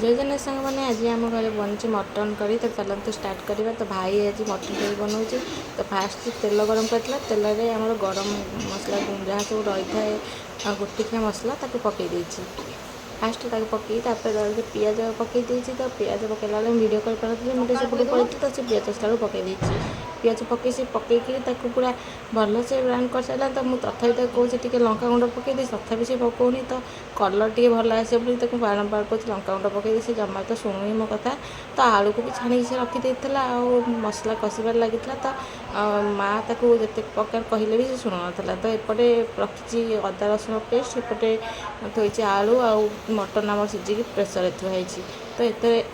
जय जन सांग मैंने आज आम घर बनी मटन करी तो चलते स्टार्ट करवा। तो भाई आज मटन करी बनाऊँ। तो फास्ट तेल गरम करता तेल आम गरम मसला जहाँ सब रही है गोटिकिया मसला ताको पकई देछि। फास्ट पकई पियाज पकई देछि। तो पियाज पकड़ा वीडियो कॉल कर मुझे सब पड़ती तो पियाज आसला पकई देछि। पियाज पकई से पकईकि पूरा भलसे ब्राउन कर सारा। तो मुझे तथापि कौन टी लंका गुंड पकई दे तथापि से पकाउनी। तो कलर टी भल आसे बारंबार कहती लंका गुंड पकई से जमा तो शुणुनी मो कथा। तो आलू को भी छाणी से रखी मसला कषार लगी। तो माँ ताको जिते प्रकार कहले भी से शुणु नाला। तो एपटे रखी अदा रसुण पेस्ट एपटे थोड़ी आलू आ मटन आम सीझिकी प्रेसर थुआई। तो ये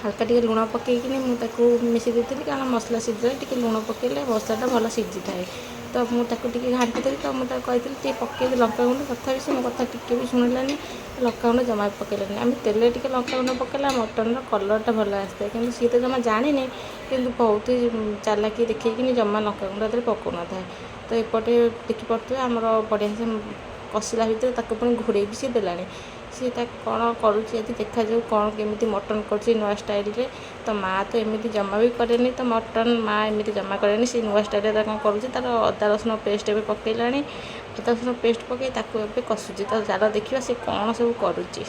हल्का टी लुण पकईकि मुझे मिसई देती कारण मसला सीझे टी लुण पकईले मसलाटा भल सीझी थाए। तो मुझे घाटी देवी। तो मुझे कही पकई लंका गुंड तथा से मो कथा टी भी शुणिलानी लंका गुंड जमा पकईलानी। आम तेल टी लंका गुंड पकईला मटन कलरटा भल आसता कि सी तो जमा जानी कि बहुत चालाकी देखी जमा लंका गुंड पकाउ न था। तो एपटे देखिपे आमर बढ़िया से कषिला भितर ताको पुणी घोड़े भी सी देलानी। सी कौन करुँच देखा जाऊ कौन केमी मटन कर नुआ स्टाइल रे। तो माँ तो एमती जमा भी कैनि। तो मटन माँ एमती जमा कैनि सी नुआ स्टाइल कौन कर तार अदा रसुण पेस्ट भी पकईलानी। अदा रसुण पेस्ट पकई ताको कसुची। तो जाल देखा सी कौन सब करुँची।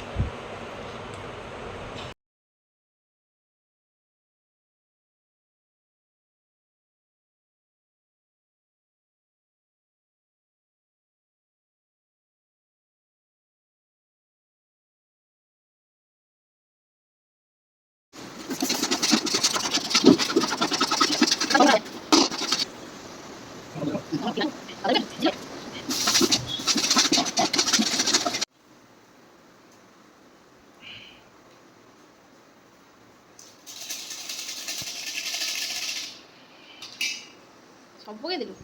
सब पकईदेलु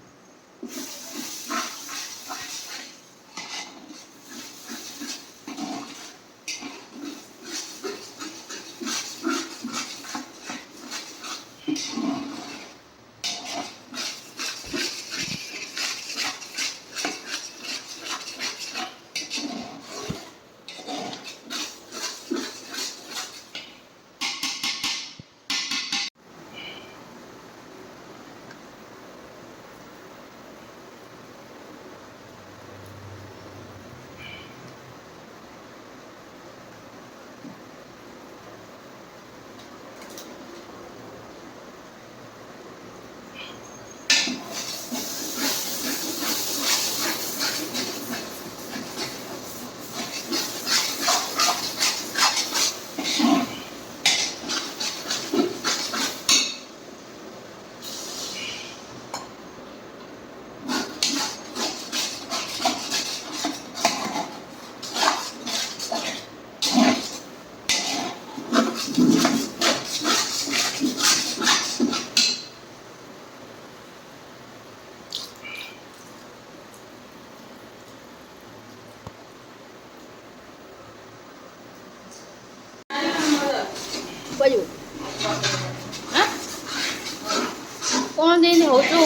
कौन दिन हो तो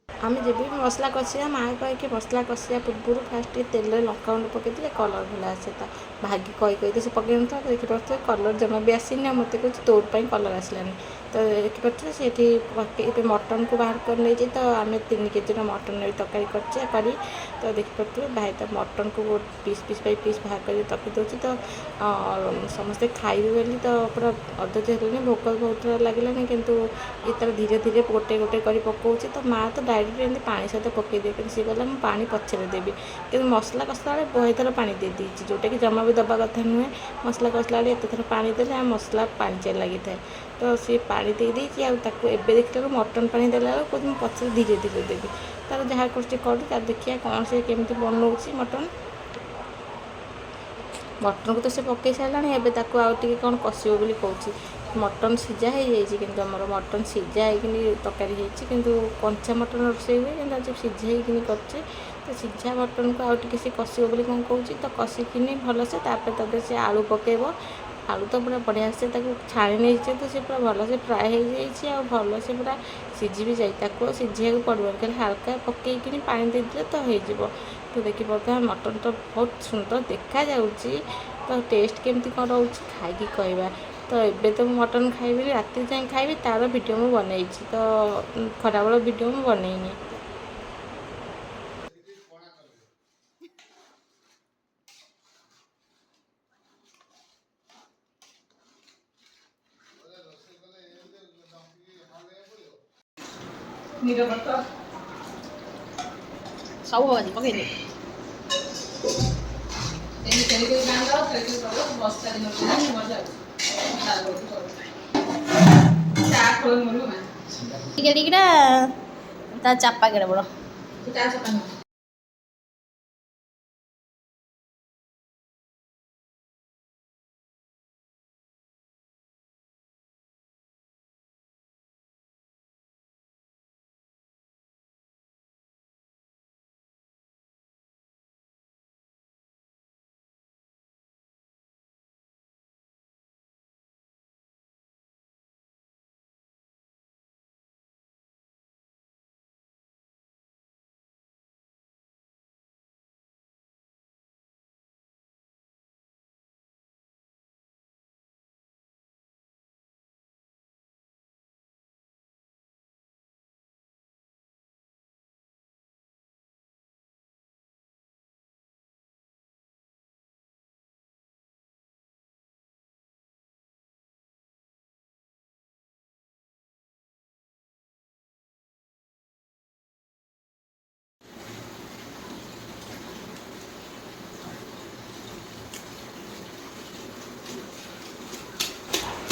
आम जब भी मसला कषा माँ कहे कि मसला कषा पूर्व फास्ट तेल लंका गुंड पकई कलर भल आसे। तो भागी कही से पकई ना देखिपे कलर जमा भी आसनी। मत कह तोर कलर आसलानी। तो देखिए सेठी मटन को बाहर कर नहीं तो आम 3 केजी मटन तरकारी कर तो देखिए भाई तो मटन को पीस पीस बाई पीस बाहर कर तकी दूसरी तो समस्ते खाइबे बोली तो पूरा अधज है भोक बहुत लगे कितु ये तर धीरे धीरे गोटे गोटे कर पकाऊँ तो माँ तो डायरेक्ट एमती पानी सहित पकई दिए कि सी कहला पानी पछरे देवी कि मसला कसला बेले बहुत थर पा दे देती जोटा कि जमा भी दबा कथा नुहे मसला कसला बेले एत थर पा देले मसला पानी लगी था तो सी पानी दे देती एबे देखला मटन पानी देला बेलू पछरे धीरे धीरे देवी तार जहाँ कर देखिए कौन से केमती बनाऊँगी मटन को तो से पकई सारा एवं आउे कौन कसब बोली कहूँ मटन सीझा हो जाइए कि आमर मटन सीझा होगी तरकारी होती कंचा मटन रोषे हुए कि आज सीझा होकर तो सीझा मटन को आउे से कसब बोली कौन कहूँ तो कषिकिनी भलसे तापर से आलू पकेब आलू तो पूरा बढ़िया से छाणी नहीं तो सी पूरा भल से फ्राए हो जाइए भल से पूरा सीझी भी जाए सीझा पड़ो खाली हाल्का पकईकि पानी देदेले तो हो तो देखी पार्थ मटन तो बहुत सुंदर देखा जाऊँगी तो टेस्ट केमती कौन रोच खाई कहवा तो एबे तो मटन खाइबी राति जाए खाइबी तार वीडियो मुझे बनई तो खराबेल वीडियो मुझे बनईनी सब हो पकई दे ଟିକେ ଟିକେଟା ତା ଚାପା କେଡ଼େ ବଡ଼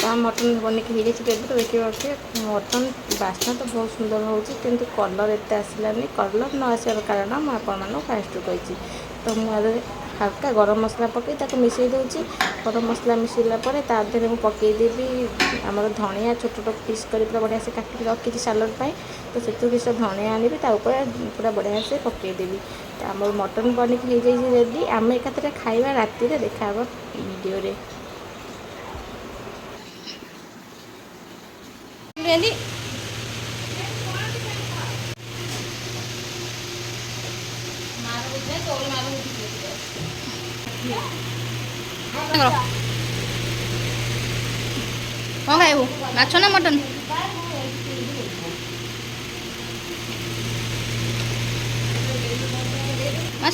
तो मटन बनिक हो जाए रेडी तो देखिए मटन बास्ना तो बहुत सुंदर होची किंतु कलर एत आसलानी कलर न आसार कारण मुझे फास्ट कही तो मुझे हल्का गरम मसला पकई मिसई दूसरी गरम मसला मिसैला तादेह मुझे पकईदेवी आमर धनिया छोट छोट पीस कर पूरा बढ़िया से काटिक रखी सालड पाई तो से किसी धनिया आनी पूरा बढ़िया से पकईदेवी तो आम मटन बनिक हो जाए रेडी आम एक खाଇବା राति देखा वीडियो रेडी कौन खाइबू माछ ना मटन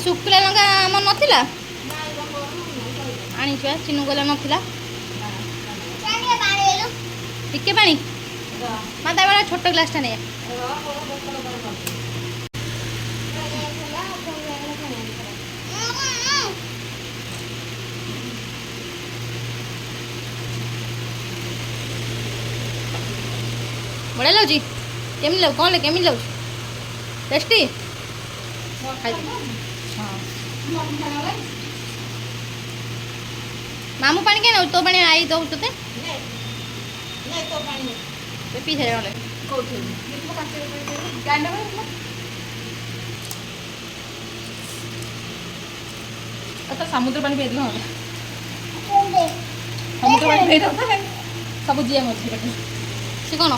शुक्ला लंका आम नाला आनी चिनु गला नाला टिके पानी माता बड़ा छोट ग्लास टा नहीं बढ़िया लगे केमी लग कौन ले केमी लग टेस्टी मामू पानी क्या तो पानी आई दो ते पीछे समुद्र पानी पी समुद्र पानी पी सब जी मत से कौन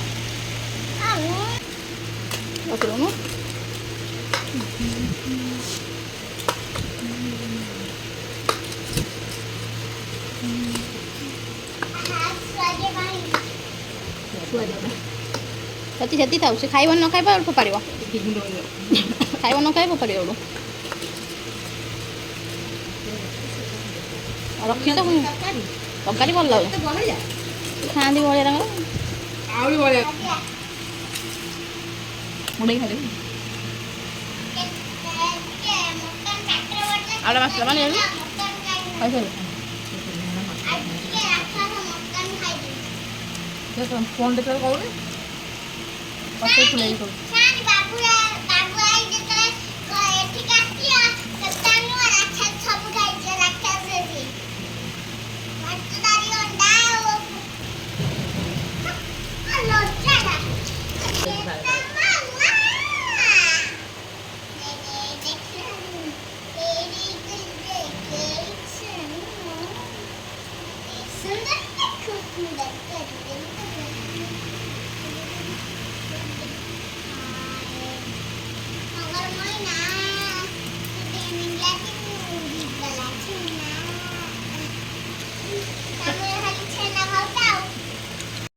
ଛୁଆ ଦେବେ ସେତିକି ଥାଉ ସେ ଖାଇବ ନ ଖାଇବ ଅଳ୍ପ ପାରିବ ଟିକେ ଗୁଣ୍ଡ ହେଇଗଲା ଖାଇବ ନ ଖାଇବ ପାରିବ ଏଠୁ ରଖି ତ ତରକାରୀ ତରକାରୀ ଭଲ ଲାଗୁଛି ଏତେ ବହଳିଆ ଖାଆନ୍ତି ଭଳିଆ ତାଙ୍କର ଆହୁରି ବହଳିଆ ମୁଣ୍ଡେଇ ଖାଇଦେବି ଆଉ ମସଲା ମାନେ ଖାଇସାରିଲେ ଫୋନ୍ ଦେଖିବାକୁ କହୁନି ପଛରେ ଫୁଲେଇ କହୁଛି